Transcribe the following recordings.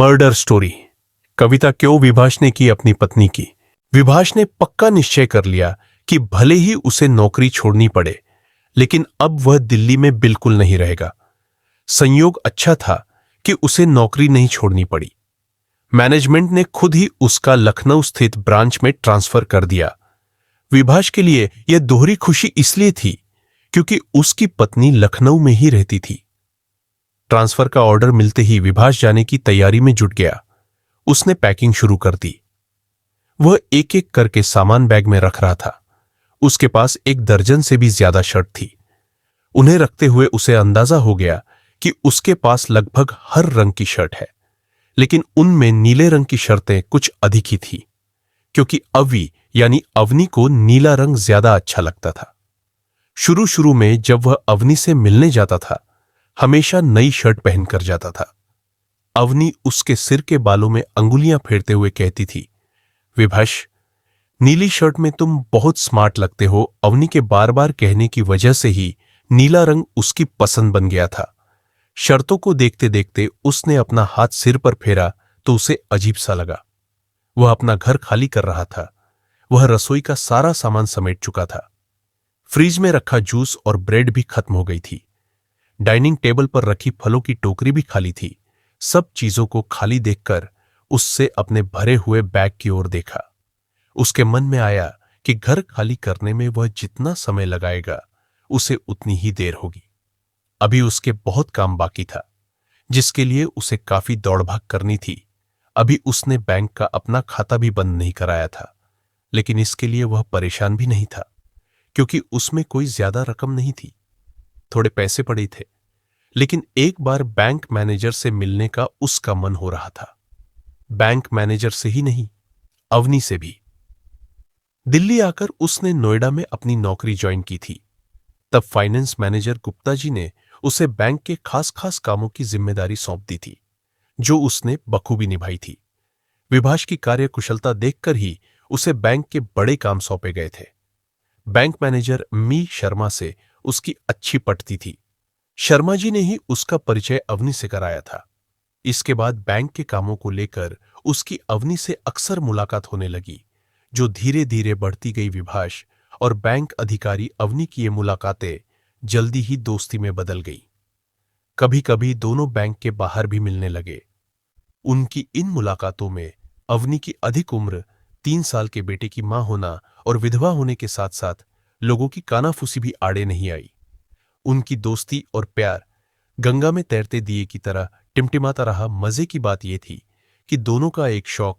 Murder story. कविता क्यों विभास ने की अपनी पत्नी की। विभास ने पक्का निश्चय कर लिया कि भले ही उसे नौकरी छोड़नी पड़े, लेकिन अब वह दिल्ली में बिल्कुल नहीं रहेगा। संयोग अच्छा था कि उसे नौकरी नहीं छोड़नी पड़ी। मैनेजमेंट ने खुद ही उसका लखनऊ स्थित ब्रांच में ट्रांसफर कर दिया। विभास के लिए यह दोहरी खुशी इसलिए थी क्योंकि उसकी पत्नी लखनऊ में ही रहती थी। ट्रांसफर का ऑर्डर मिलते ही विभास जाने की तैयारी में जुट गया। उसने पैकिंग शुरू कर दी। वह एक एक करके सामान बैग में रख रहा था। उसके पास 1 दर्जन से भी ज्यादा शर्ट थी। उन्हें रखते हुए उसे अंदाजा हो गया कि उसके पास लगभग हर रंग की शर्ट है, लेकिन उनमें नीले रंग की शर्टें कुछ अधिक ही थी, क्योंकि अवनी को नीला रंग ज्यादा अच्छा लगता था। शुरू शुरू में जब वह अवनी से मिलने जाता था, हमेशा नई शर्ट पहनकर जाता था। अवनी उसके सिर के बालों में अंगुलियां फेरते हुए कहती थी, विभास, नीली शर्ट में तुम बहुत स्मार्ट लगते हो। अवनी के बार बार कहने की वजह से ही नीला रंग उसकी पसंद बन गया था। शर्तों को देखते देखते उसने अपना हाथ सिर पर फेरा तो उसे अजीब सा लगा। वह अपना घर खाली कर रहा था। वह रसोई का सारा सामान समेट चुका था। फ्रिज में रखा जूस और ब्रेड भी खत्म हो गई थी। डाइनिंग टेबल पर रखी फलों की टोकरी भी खाली थी। सब चीजों को खाली देखकर उससे अपने भरे हुए बैग की ओर देखा। उसके मन में आया कि घर खाली करने में वह जितना समय लगाएगा, उसे उतनी ही देर होगी। अभी उसके बहुत काम बाकी था, जिसके लिए उसे काफी दौड़भाग करनी थी। अभी उसने बैंक का अपना खाता भी बंद नहीं कराया था, लेकिन इसके लिए वह परेशान भी नहीं था, क्योंकि उसमें कोई ज्यादा रकम नहीं थी। थोड़े पैसे पड़े थे, लेकिन एक बार बैंक मैनेजर से मिलने का उसका मन हो रहा था। बैंक मैनेजर से ही नहीं, अवनी से भी। दिल्ली आकर उसने नोएडा में अपनी नौकरी ज्वाइन की थी। तब फाइनेंस मैनेजर गुप्ता जी ने उसे बैंक के खास खास कामों की जिम्मेदारी सौंप दी थी, जो उसने बखूबी निभाई थी। विभास की कार्यकुशलता देखकर ही उसे बैंक के बड़े काम सौंपे गए थे। बैंक मैनेजर मी शर्मा से उसकी अच्छी पटती थी। शर्मा जी ने ही उसका परिचय अवनी से कराया था। इसके बाद बैंक के कामों को लेकर उसकी अवनी से अक्सर मुलाकात होने लगी, जो धीरे धीरे बढ़ती गई। विभास और बैंक अधिकारी अवनी की ये मुलाकातें जल्दी ही दोस्ती में बदल गई। कभी कभी दोनों बैंक के बाहर भी मिलने लगे। उनकी इन मुलाकातों में अवनी की अधिक उम्र, 3 साल के बेटे की मां होना और विधवा होने के साथ साथ लोगों की कानाफूसी भी आड़े नहीं आई। उनकी दोस्ती और प्यार गंगा में तैरते दिए की तरह टिमटिमाता रहा। मजे की बात यह थी कि दोनों का एक शौक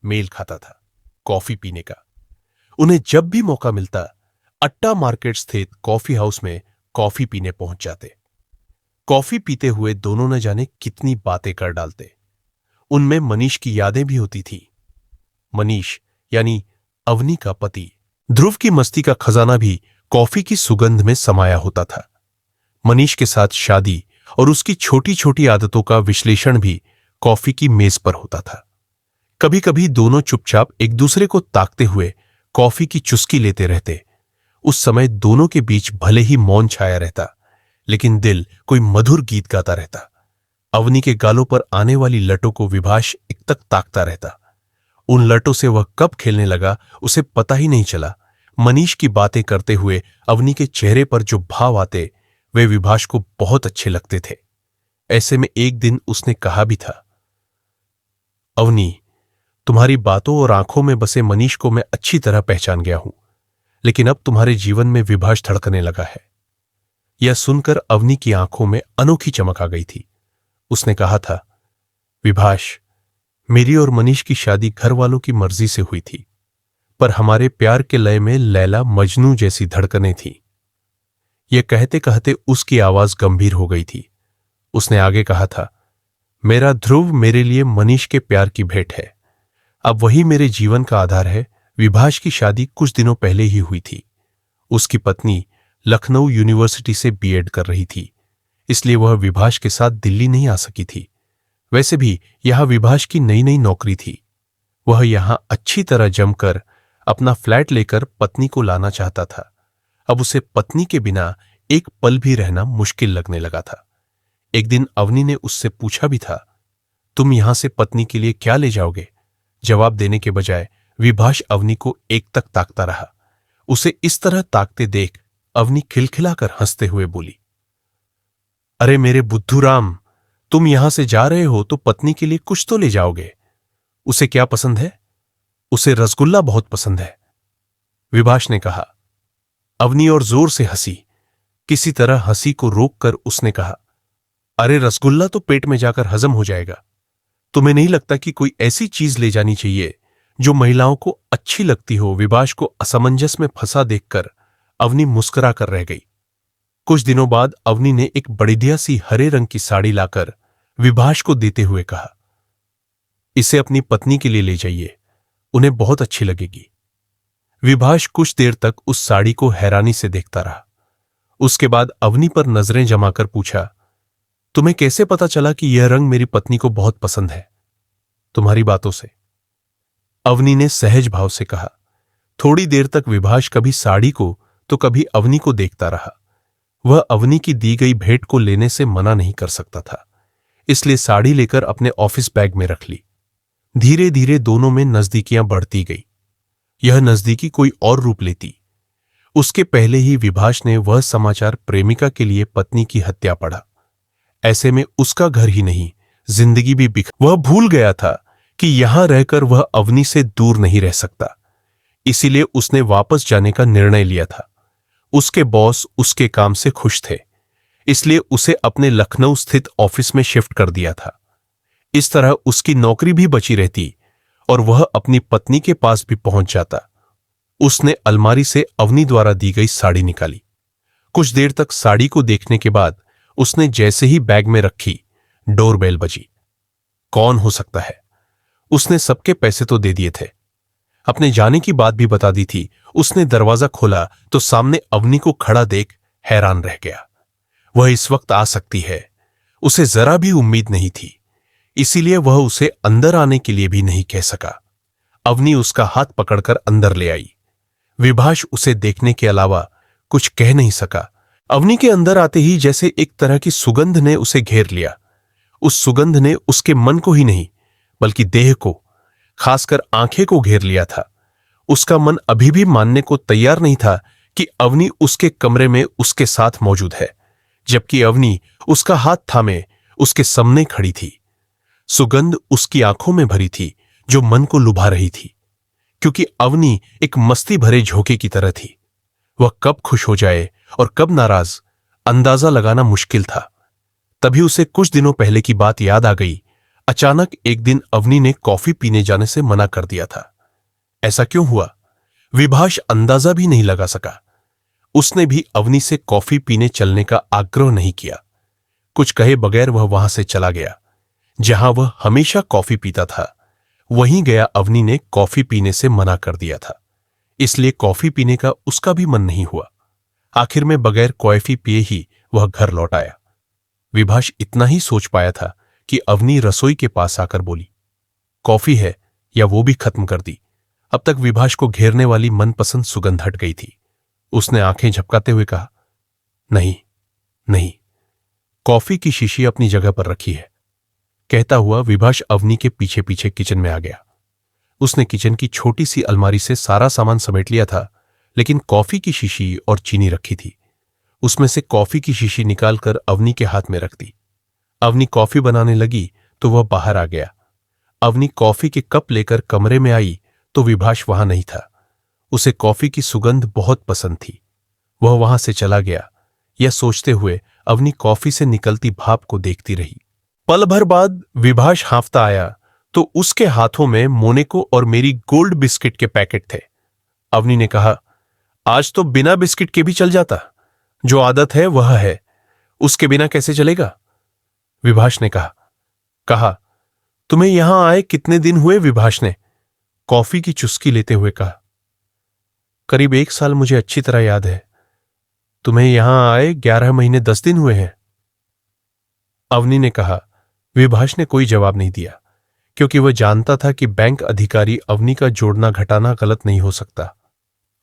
मेल खाता था, कॉफी पीने का। उन्हें जब भी मौका मिलता, अट्टा मार्केट स्थित कॉफी हाउस में कॉफी पीने पहुंच जाते। कॉफी पीते हुए दोनों न जाने कितनी बातें कर डालते। उनमें मनीष की यादें भी होती थी। मनीष यानी अवनी का पति। ध्रुव की मस्ती का खजाना भी कॉफी की सुगंध में समाया होता था। मनीष के साथ शादी और उसकी छोटी छोटी आदतों का विश्लेषण भी कॉफी की मेज पर होता था। कभी कभी दोनों चुपचाप एक दूसरे को ताकते हुए कॉफी की चुस्की लेते रहते। उस समय दोनों के बीच भले ही मौन छाया रहता, लेकिन दिल कोई मधुर गीत गाता रहता। अवनी के गालों पर आने वाली लटों को विभास एकटक ताकता रहता। उन लटों से वह कब खेलने लगा, उसे पता ही नहीं चला। मनीष की बातें करते हुए अवनी के चेहरे पर जो भाव आते, वे विभास को बहुत अच्छे लगते थे। ऐसे में एक दिन उसने कहा भी था, अवनी, तुम्हारी बातों और आंखों में बसे मनीष को मैं अच्छी तरह पहचान गया हूं, लेकिन अब तुम्हारे जीवन में विभास धड़कने लगा है। यह सुनकर अवनी की आंखों में अनोखी चमक आ गई थी। उसने कहा था, विभास, मेरी और मनीष की शादी घर वालों की मर्जी से हुई थी, पर हमारे प्यार के लय में लैला मजनू जैसी धड़कनें थी। यह कहते कहते उसकी आवाज गंभीर हो गई थी। उसने आगे कहा था, मेरा ध्रुव मेरे लिए मनीष के प्यार की भेंट है। अब वही मेरे जीवन का आधार है। विभास की शादी कुछ दिनों पहले ही हुई थी। उसकी पत्नी लखनऊ यूनिवर्सिटी से बीएड कर रही थी, इसलिए वह विभास के साथ दिल्ली नहीं आ सकी थी। वैसे भी यहां विभास की नई नई नौकरी थी। वह यहां अच्छी तरह जमकर अपना फ्लैट लेकर पत्नी को लाना चाहता था। अब उसे पत्नी के बिना एक पल भी रहना मुश्किल लगने लगा था। एक दिन अवनी ने उससे पूछा भी था, तुम यहां से पत्नी के लिए क्या ले जाओगे? जवाब देने के बजाय विभाष अवनी को एकटक ताकता रहा। उसे इस तरह ताकते देख अवनी खिलखिलाकर हंसते हुए बोली, अरे मेरे बुद्धूराम, तुम यहां से जा रहे हो तो पत्नी के लिए कुछ तो ले जाओगे। उसे क्या पसंद है? उसे रसगुल्ला बहुत पसंद है, विभाष ने कहा। अवनी और जोर से हंसी। किसी तरह हंसी को रोककर उसने कहा, अरे रसगुल्ला तो पेट में जाकर हजम हो जाएगा। तुम्हें नहीं लगता कि कोई ऐसी चीज ले जानी चाहिए जो महिलाओं को अच्छी लगती हो? विभाष को असमंजस में फंसा देखकर अवनी मुस्कुरा कर रह गई। कुछ दिनों बाद अवनी ने एक बढ़िया सी हरे रंग की साड़ी लाकर विभाष को देते हुए कहा, इसे अपनी पत्नी के लिए ले जाइए, उन्हें बहुत अच्छी लगेगी। विभाष कुछ देर तक उस साड़ी को हैरानी से देखता रहा। उसके बाद अवनी पर नजरें जमाकर पूछा, तुम्हें कैसे पता चला कि यह रंग मेरी पत्नी को बहुत पसंद है? तुम्हारी बातों से, अवनी ने सहज भाव से कहा। थोड़ी देर तक विभाष कभी साड़ी को तो कभी अवनी को देखता रहा। वह अवनी की दी गई भेंट को लेने से मना नहीं कर सकता था, इसलिए साड़ी लेकर अपने ऑफिस बैग में रख ली। धीरे धीरे दोनों में नजदीकियां बढ़ती गई। यह नजदीकी कोई और रूप लेती। उसके पहले ही विभाष ने वह समाचार प्रेमिका के लिए पत्नी की हत्या पढ़ा। ऐसे में उसका घर ही नहीं, जिंदगी भी बिखर। वह भूल गया था कि यहां रहकर वह अवनी से दूर नहीं रह सकता। इसीलिए उसने वापस जाने का निर्णय लिया था। उसके बॉस उसके काम से खुश थे, इसलिए उसे अपने लखनऊ स्थित ऑफिस में शिफ्ट कर दिया था। इस तरह उसकी नौकरी भी बची रहती और वह अपनी पत्नी के पास भी पहुंच जाता। उसने अलमारी से अवनी द्वारा दी गई साड़ी निकाली। कुछ देर तक साड़ी को देखने के बाद उसने जैसे ही बैग में रखी, डोरबेल बजी। कौन हो सकता है? उसने सबके पैसे तो दे दिए थे, अपने जाने की बात भी बता दी थी। उसने दरवाजा खोला तो सामने अवनी को खड़ा देख हैरान रह गया। वह इस वक्त आ सकती है, उसे जरा भी उम्मीद नहीं थी, इसीलिए वह उसे अंदर आने के लिए भी नहीं कह सका। अवनी उसका हाथ पकड़कर अंदर ले आई। विभाष उसे देखने के अलावा कुछ कह नहीं सका। अवनी के अंदर आते ही जैसे एक तरह की सुगंध ने उसे घेर लिया। उस सुगंध ने उसके मन को ही नहीं बल्कि देह को, खासकर आंखें को घेर लिया था। उसका मन अभी भी मानने को तैयार नहीं था कि अवनी उसके कमरे में उसके साथ मौजूद है, जबकि अवनी उसका हाथ थामे उसके सामने खड़ी थी। सुगंध उसकी आंखों में भरी थी जो मन को लुभा रही थी, क्योंकि अवनी एक मस्ती भरे झोंके की तरह थी। वह कब खुश हो जाए और कब नाराज, अंदाजा लगाना मुश्किल था। तभी उसे कुछ दिनों पहले की बात याद आ गई। अचानक एक दिन अवनी ने कॉफी पीने जाने से मना कर दिया था। ऐसा क्यों हुआ? विभाष अंदाजा भी नहीं लगा सका। उसने भी अवनी से कॉफी पीने चलने का आग्रह नहीं किया। कुछ कहे बगैर वह वहां से चला गया। जहां वह हमेशा कॉफी पीता था, वहीं गया अवनी ने कॉफी पीने से मना कर दिया था, इसलिए कॉफी पीने का उसका भी मन नहीं हुआ। आखिर में बगैर कॉफी पिए ही वह घर लौट आया। विभाष इतना ही सोच पाया था कि अवनी रसोई के पास आकर बोली, कॉफी है या वो भी खत्म कर दी। अब तक विभाष को घेरने वाली मनपसंद सुगंध हट गई थी। उसने आंखें झपकाते हुए कहा, नहीं नहीं, कॉफी की शीशी अपनी जगह पर रखी है। कहता हुआ विभाष अवनी के पीछे पीछे किचन में आ गया। उसने किचन की छोटी सी अलमारी से सारा सामान समेट लिया था, लेकिन कॉफी की शीशी और चीनी रखी थी। उसमें से कॉफी की शीशी निकालकर अवनी के हाथ में रख दी। अवनी कॉफी बनाने लगी तो वह बाहर आ गया। अवनी कॉफी के कप लेकर कमरे में आई तो विभाष वहां नहीं था। उसे कॉफी की सुगंध बहुत पसंद थी। वह वहां से चला गया। यह सोचते हुए अवनी कॉफी से निकलती भाप को देखती रही। पल भर बाद विभाष हांफता आया तो उसके हाथों में मोनेको और मेरी गोल्ड बिस्किट के पैकेट थे। अवनी ने कहा, आज तो बिना बिस्किट के भी चल जाता, जो आदत है वह है, उसके बिना कैसे चलेगा? विभाष ने कहा, तुम्हें यहां आए कितने दिन हुए? विभाष ने कॉफी की चुस्की लेते हुए कहा, करीब 1 साल, मुझे अच्छी तरह याद है। तुम्हें यहां आए 11 महीने 10 दिन हुए हैं, अवनी ने कहा। विभाष ने कोई जवाब नहीं दिया, क्योंकि वह जानता था कि बैंक अधिकारी अवनी का जोड़ना घटाना गलत नहीं हो सकता।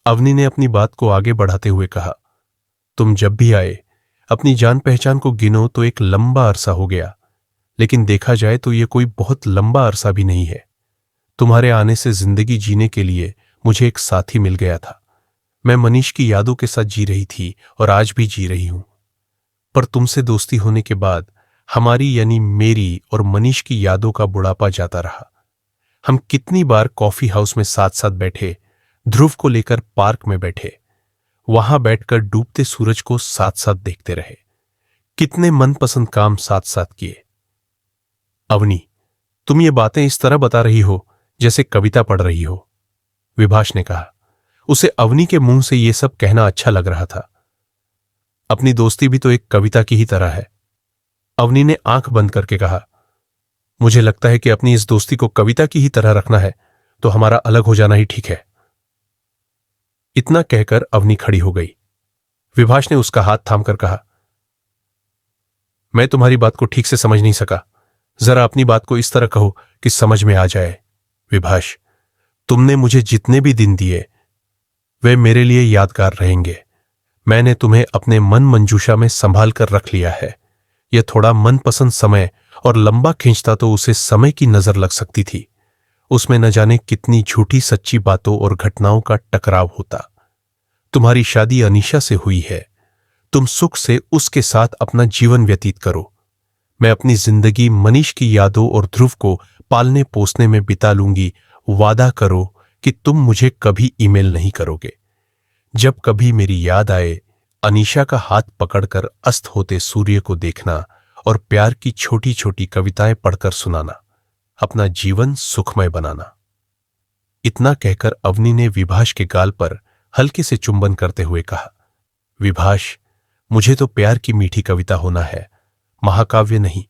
अवनी ने अपनी बात को आगे बढ़ाते हुए कहा, तुम जब भी आए अपनी जान पहचान को गिनो तो एक लंबा अरसा हो गया, लेकिन देखा जाए तो ये कोई बहुत लंबा अरसा भी नहीं है। तुम्हारे आने से जिंदगी जीने के लिए मुझे एक साथी मिल गया था। मैं मनीष की यादों के साथ जी रही थी और आज भी जी रही हूं। पर तुमसे दोस्ती होने के बाद हमारी यानी मेरी और मनीष की यादों का बुढ़ापा जाता रहा। हम कितनी बार कॉफी हाउस में साथ साथ बैठे, ध्रुव को लेकर पार्क में बैठे, वहां बैठकर डूबते सूरज को साथ साथ देखते रहे। कितने मनपसंद काम साथ साथ किए। अवनी, तुम ये बातें इस तरह बता रही हो जैसे कविता पढ़ रही हो, विभाष ने कहा। उसे अवनी के मुंह से यह सब कहना अच्छा लग रहा था। अपनी दोस्ती भी तो एक कविता की ही तरह है। अवनी ने आंख बंद करके कहा। मुझे लगता है कि अपनी इस दोस्ती को कविता की ही तरह रखना है तो हमारा अलग हो जाना ही ठीक है। इतना कहकर अवनी खड़ी हो गई। विभाष ने उसका हाथ थामकर कहा, मैं तुम्हारी बात को ठीक से समझ नहीं सका। जरा अपनी बात को इस तरह कहो कि समझ में आ जाए। विभाष, तुमने मुझे जितने भी दिन दिए वे मेरे लिए यादगार रहेंगे। मैंने तुम्हें अपने मन मंजूषा में संभाल कर रख लिया है। यह थोड़ा मनपसंद समय और लंबा खींचता तो उसे समय की नजर लग सकती थी। उसमें न जाने कितनी झूठी सच्ची बातों और घटनाओं का टकराव होता। तुम्हारी शादी अनीशा से हुई है। तुम सुख से उसके साथ अपना जीवन व्यतीत करो। मैं अपनी जिंदगी मनीष की यादों और ध्रुव को पालने पोसने में बिता लूंगी। वादा करो कि तुम मुझे कभी ईमेल नहीं करोगे। जब कभी मेरी याद आए, अनीशा का हाथ पकड़कर अस्त होते सूर्य को देखना और प्यार की छोटी छोटी कविताएं पढ़कर सुनाना। अपना जीवन सुखमय बनाना। इतना कहकर अवनी ने विभाष के गाल पर हल्के से चुंबन करते हुए कहा, विभाष, मुझे तो प्यार की मीठी कविता होना है, महाकाव्य नहीं।